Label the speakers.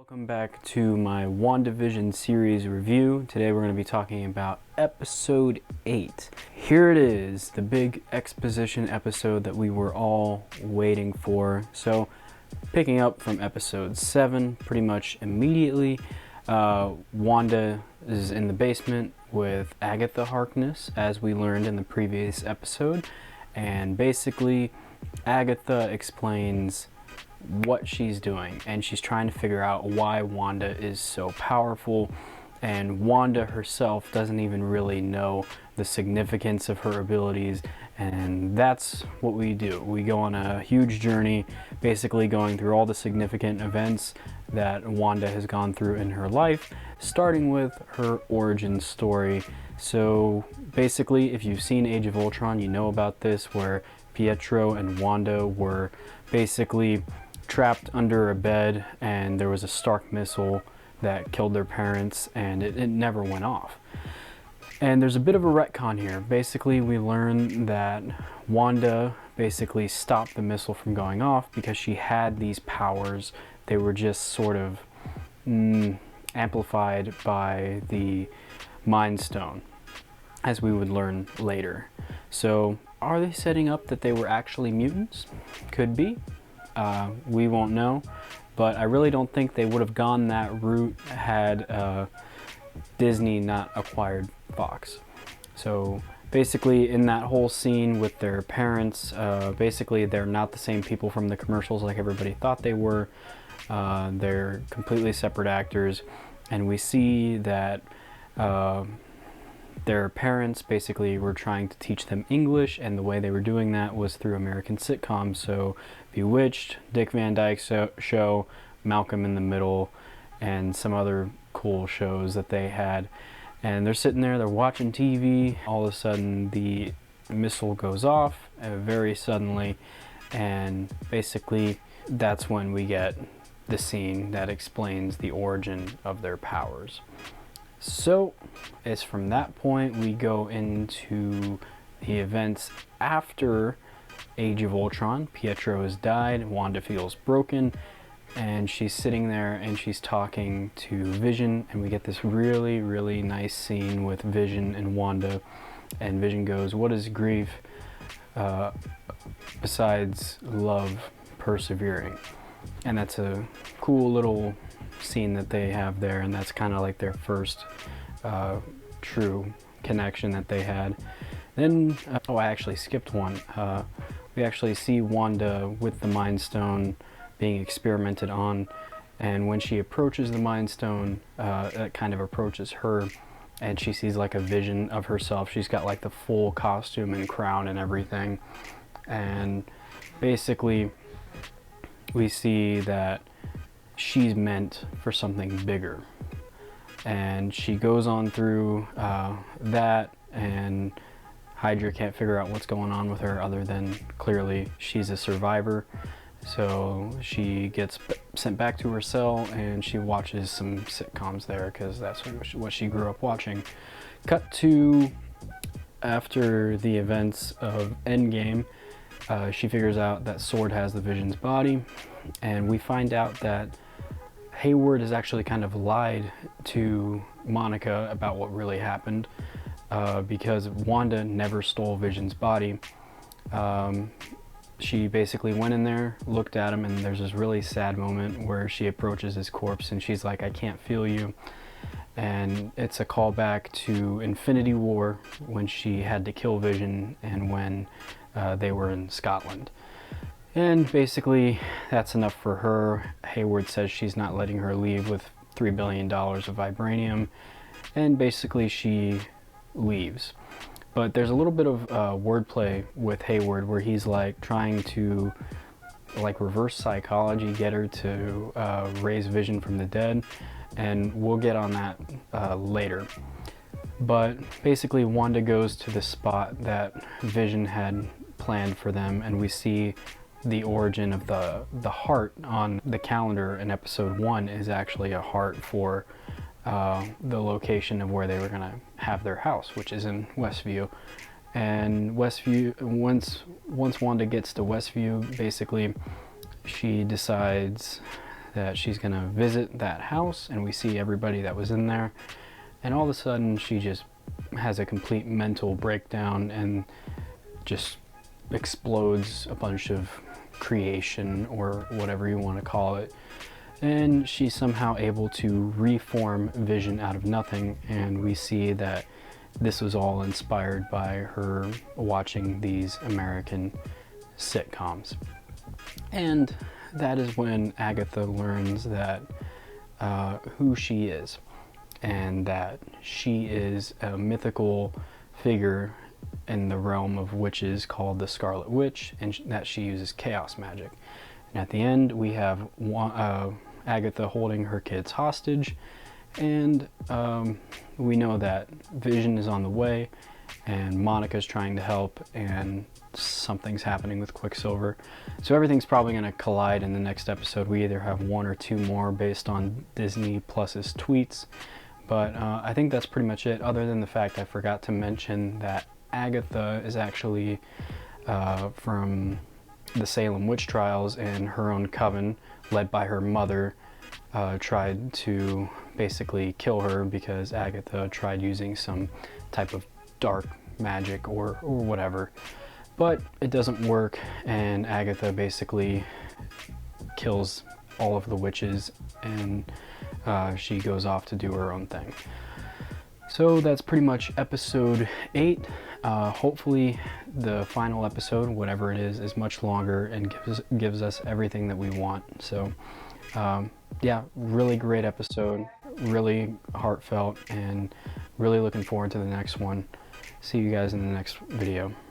Speaker 1: Welcome back to my Wandavision series review. Today we're going to be talking about episode 8. Here it is, the big exposition episode that we were all waiting for. So, picking up from episode 7, pretty much immediately, Wanda is in the basement with Agatha Harkness, as we learned in the previous episode. And basically, Agatha explains what she's doing, and she's trying to figure out why Wanda is so powerful, and Wanda herself doesn't even really know the significance of her abilities. And that's what we do. We go on a huge journey, basically going through all the significant events that Wanda has gone through in her life, starting with her origin story. So basically, if you've seen Age of Ultron, you know about this, where Pietro and Wanda were basically trapped under a bed, and there was a Stark missile that killed their parents, and it never went off. And there's a bit of a retcon here. Basically, we learn that Wanda basically stopped the missile from going off because she had these powers. They were just sort of amplified by the Mind Stone, as we would learn later. So, are they setting up that they were actually mutants? Could be. We won't know, but I really don't think they would have gone that route had Disney not acquired Fox. So basically, in that whole scene with their parents, basically they're not the same people from the commercials like everybody thought they were. They're completely separate actors, and we see that their parents basically were trying to teach them English, and the way they were doing that was through American sitcoms. So Bewitched, Dick Van Dyke Show, Malcolm in the Middle, and some other cool shows that they had. And they're sitting there, they're watching TV. All of a sudden, the missile goes off very suddenly, and basically that's when we get the scene that explains the origin of their powers. So it's from that point we go into the events after Age of Ultron. Pietro has died, Wanda feels broken, and she's sitting there and she's talking to Vision, and we get this really, really nice scene with Vision and Wanda. And Vision goes, "What is grief besides love persevering?" And that's a cool little scene that they have there, and that's kind of like their first true connection that they had. Then, I actually skipped one. We actually see Wanda with the Mind Stone being experimented on, and when she approaches the Mind Stone, it kind of approaches her, and she sees like a vision of herself. She's got like the full costume and crown and everything, and basically we see that she's meant for something bigger. And she goes on through that, and Hydra can't figure out what's going on with her other than clearly she's a survivor. So she gets sent back to her cell, and she watches some sitcoms there because that's what she grew up watching. Cut to after the events of Endgame. She figures out that Sword has the Vision's body, and we find out that Hayward has actually kind of lied to Monica about what really happened, because Wanda never stole Vision's body. She basically went in there, looked at him, and there's this really sad moment where she approaches his corpse and she's like, "I can't feel you." And it's a callback to Infinity War, when she had to kill Vision and when they were in Scotland. And basically, that's enough for her. Hayward says she's not letting her leave with $3 billion of vibranium, and basically she leaves. But there's a little bit of wordplay with Hayward where he's like trying to like reverse psychology, get her to raise Vision from the dead, and we'll get on that later. But basically Wanda goes to the spot that Vision had planned for them, and we see the origin of the heart on the calendar in episode 1 is actually a heart for the location of where they were going to have their house, which is in Westview. And Westview, once Wanda gets to Westview, basically she decides that she's gonna visit that house, and we see everybody that was in there, and all of a sudden she just has a complete mental breakdown and just explodes a bunch of creation, or whatever you want to call it, and she's somehow able to reform Vision out of nothing. And we see that this was all inspired by her watching these American sitcoms. And that is when Agatha learns that who she is, and that she is a mythical figure in the realm of witches called the Scarlet Witch, and that she uses chaos magic. And at the end, we have Agatha holding her kids hostage, and we know that Vision is on the way, and Monica's trying to help, and something's happening with Quicksilver. So everything's probably going to collide in the next episode. We either have one or two more based on Disney Plus's tweets, but I think that's pretty much it, other than the fact I forgot to mention that Agatha is actually from the Salem witch trials, and her own coven, led by her mother, tried to basically kill her because Agatha tried using some type of dark magic or whatever. But it doesn't work, and Agatha basically kills all of the witches, and she goes off to do her own thing. So that's pretty much episode 8. Hopefully the final episode, whatever it is much longer and gives us everything that we want. So yeah, really great episode, really heartfelt, and really looking forward to the next one. See you guys in the next video.